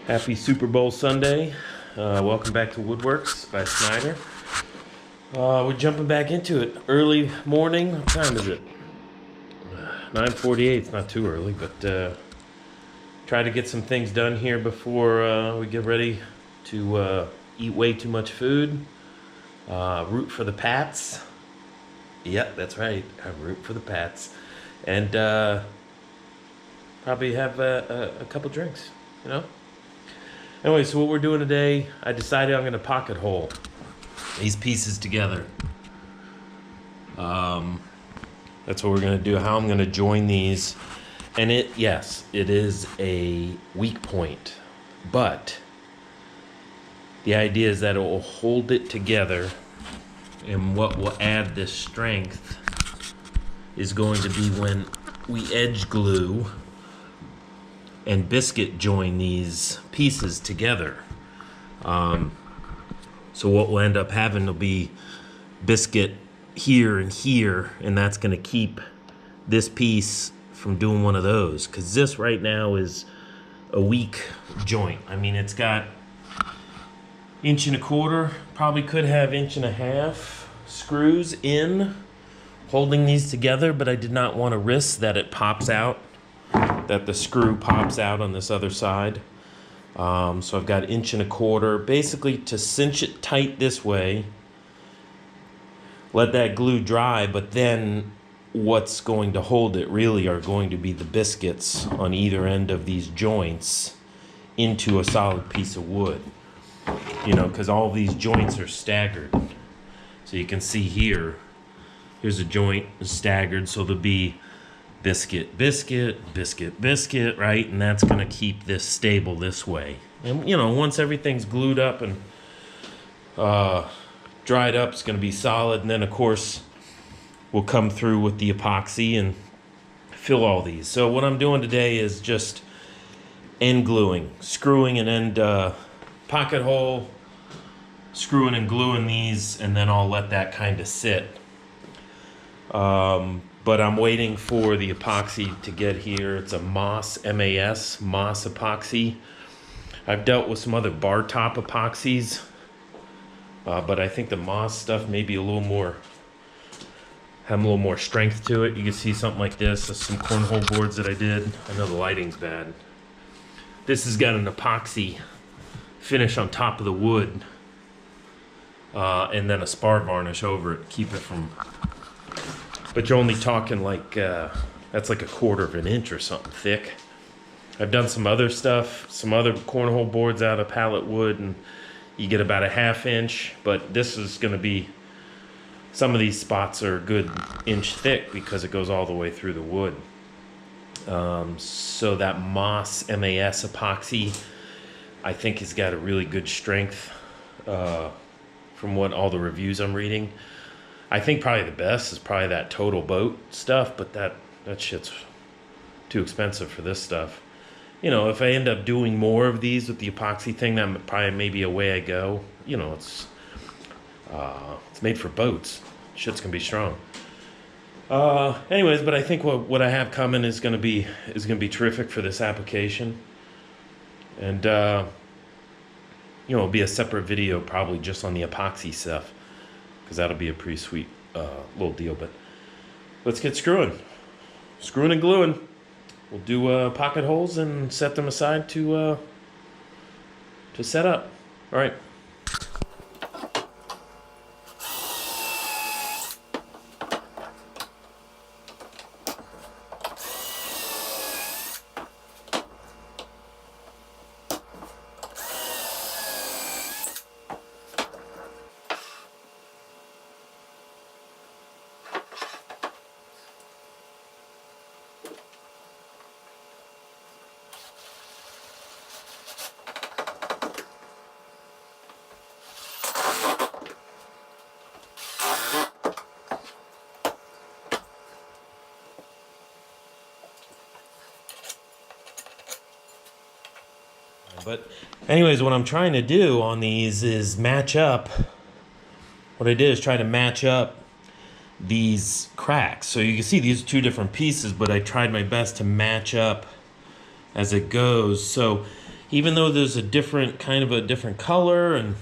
Happy Super Bowl Sunday. Welcome back to Woodworks by Snyder. We're jumping back into it. Early morning. What time is it? 9:48. It's not too early, but try to get some things done here before we get ready to eat way too much food. Root for the Pats. Yep, that's right. I root for the Pats. And probably have a couple drinks, you know? Anyway, so what we're doing today, I decided I'm going to pocket hole these pieces together. That's what we're going to do, how I'm going to join these. And yes, it is a weak point, but the idea is that it will hold it together, and what will add this strength is going to be when we edge glue and biscuit join these pieces together. So what we'll end up having will be biscuit here and here, and that's going to keep this piece from doing one of those, because this right now is a weak joint. I mean, it's got 1.25 inch, probably could have 1.5 inch screws in holding these together, but I did not want to risk that it pops out, that the screw pops out on this other side. So I've got 1.25 inch, basically to cinch it tight this way, let that glue dry, but then what's going to hold it really are going to be the biscuits on either end of these joints into a solid piece of wood. You know, because all these joints are staggered. So you can see here, here's a joint staggered, so there'll be biscuit, biscuit, biscuit, biscuit, right? And that's going to keep this stable this way. And, you know, once everything's glued up and dried up, it's going to be solid. And then, of course, we'll come through with the epoxy and fill all these. So what I'm doing today is just end gluing, screwing an end pocket hole, screwing and gluing these, and then I'll let that kind of sit. But I'm waiting for the epoxy to get here. It's a Moss, M-A-S, Moss epoxy. I've dealt with some other bar top epoxies, but I think the Moss stuff may be a little more, have a little more strength to it. You can see something like this. There's some cornhole boards that I did. I know the lighting's bad. This has got an epoxy finish on top of the wood, and then a spar varnish over it, keep it from, but you're only talking like, that's like 1/4 inch or something thick. I've done some other stuff, some other cornhole boards out of pallet wood, and you get about 1/2 inch, but this is going to be, some of these spots are a good inch thick because it goes all the way through the wood. So that Moss, M-A-S epoxy, I think has got a really good strength, from what all the reviews I'm reading. I think probably the best is probably that Total Boat stuff, but that shit's too expensive for this stuff. You know, if I end up doing more of these with the epoxy thing, that probably maybe a way I go. You know, it's made for boats. Shit's gonna be strong. Anyways, but I think what I have coming is gonna be terrific for this application. And you know, it'll be a separate video probably just on the epoxy stuff, because that'll be a pretty sweet little deal. But let's get screwing and gluing. We'll do pocket holes and set them aside to set up. All right. But anyways, what I'm trying to do on these is match up. What I did is try to match up these cracks. So you can see these are two different pieces, but I tried my best to match up as it goes. So even though there's a different color and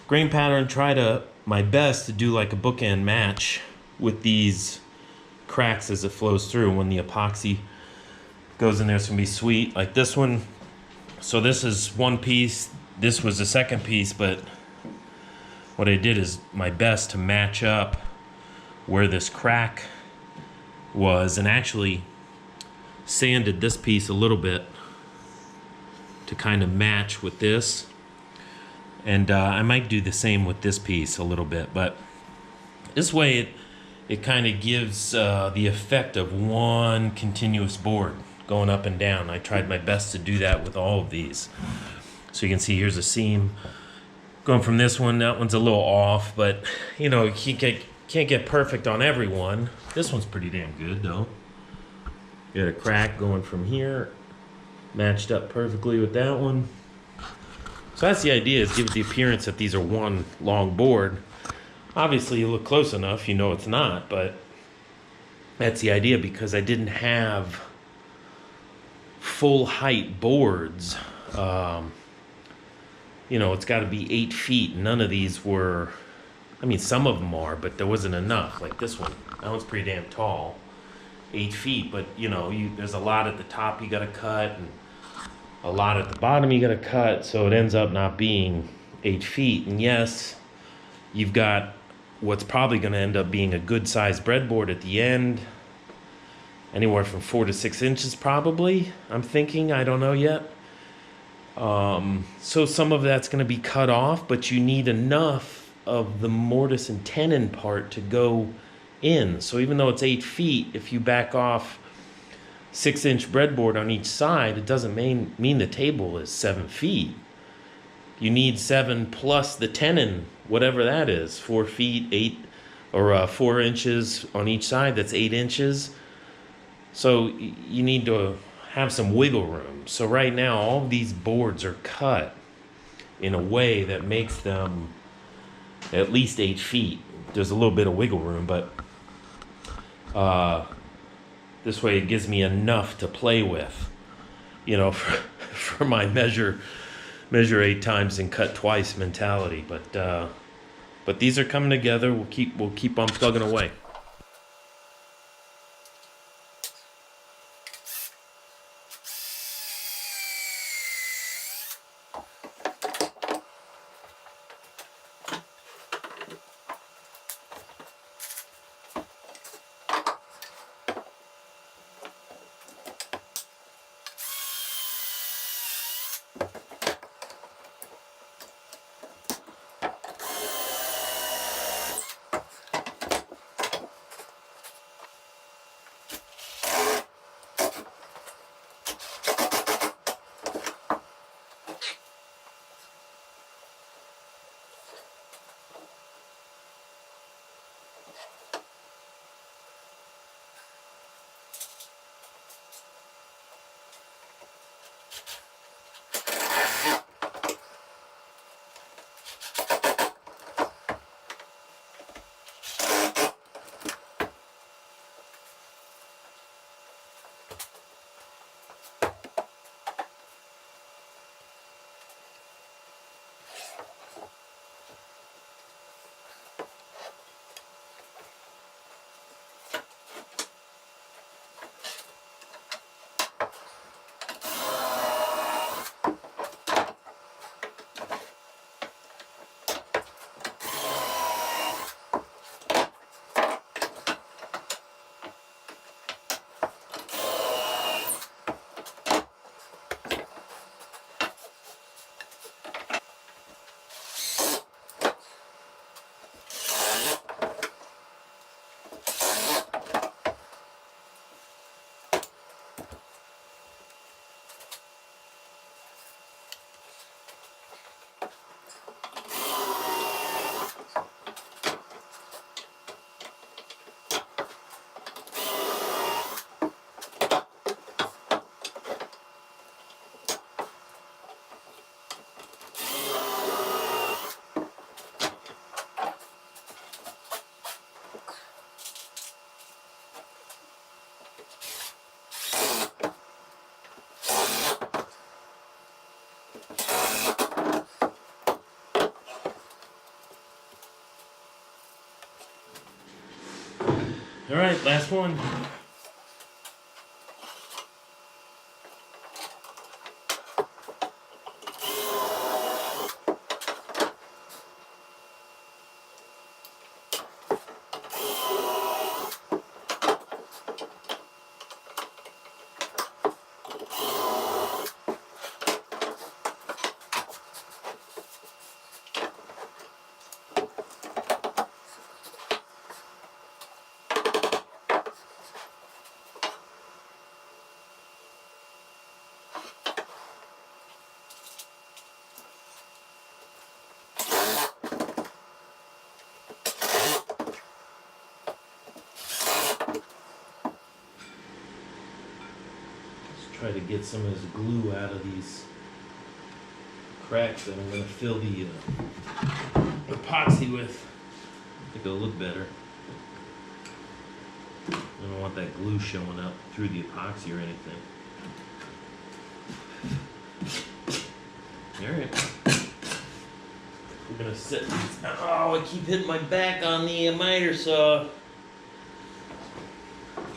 grain pattern, try to my best to do like a bookend match with these cracks as it flows through. When the epoxy goes in there, it's gonna be sweet. Like this one, so this is one piece, this was the second piece, but what I did is my best to match up where this crack was, and actually sanded this piece a little bit to kind of match with this. And I might do the same with this piece a little bit, but this way it kind of gives the effect of one continuous board going up and down. I tried my best to do that with all of these. So you can see here's a seam going from this one. That one's a little off, but you know, you can't get perfect on every one. This one's pretty damn good though. You got a crack going from here, matched up perfectly with that one. So that's the idea, is give it the appearance that these are one long board. Obviously you look close enough, you know it's not, but that's the idea, because I didn't have full height boards. You know, it's got to be 8 feet. None of these were, I mean, some of them are, but there wasn't enough. Like this one, that one's pretty damn tall, 8 feet, but you know, there's a lot at the top you got to cut, and a lot at the bottom you got to cut, so it ends up not being 8 feet. And yes, you've got what's probably going to end up being a good sized breadboard at the end, anywhere from 4 to 6 inches probably, I'm thinking. I don't know yet. So some of that's going to be cut off, but you need enough of the mortise and tenon part to go in. So even though it's 8 feet, if you back off 6-inch breadboard on each side, it doesn't mean the table is 7 feet. You need 7 plus the tenon, whatever that is, 4 feet, 8, or 4 inches on each side. That's 8 inches. So you need to have some wiggle room. So right now, all of these boards are cut in a way that makes them at least 8 feet. There's a little bit of wiggle room, but this way it gives me enough to play with, you know, for my measure 8 times and cut twice mentality. But these are coming together. We'll keep on plugging away. All right, last one. Try to get some of this glue out of these cracks that I'm going to fill the epoxy with. I think it'll look better. I don't want that glue showing up through the epoxy or anything. Alright. We're going to set these. Oh, I keep hitting my back on the miter saw.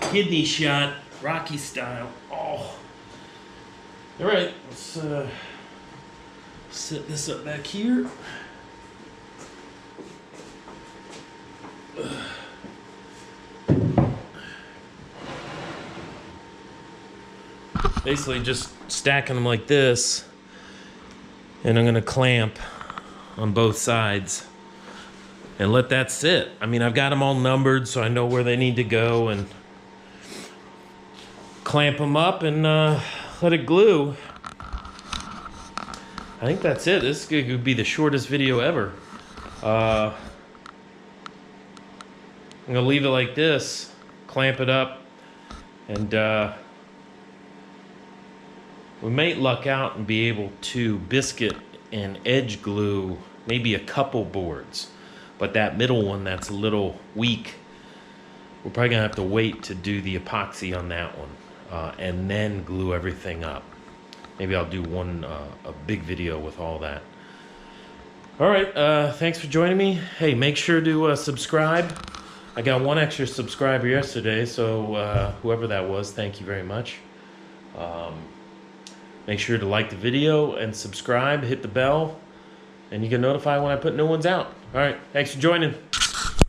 Kidney shot, Rocky style. Oh. All right, let's set this up back here. Basically just stacking them like this, and I'm gonna clamp on both sides and let that sit. I mean, I've got them all numbered so I know where they need to go, and clamp them up and let it glue. I think that's it. This could be the shortest video ever. I'm gonna leave it like this, clamp it up, and we might luck out and be able to biscuit and edge glue maybe a couple boards, but that middle one that's a little weak, we're probably gonna have to wait to do the epoxy on that one. And then glue everything up. Maybe I'll do a big video with all that. All right, thanks for joining me. Hey, make sure to subscribe. I got one extra subscriber yesterday, so whoever that was, thank you very much. Make sure to like the video and subscribe, hit the bell, and you get notified when I put new ones out. All right, thanks for joining.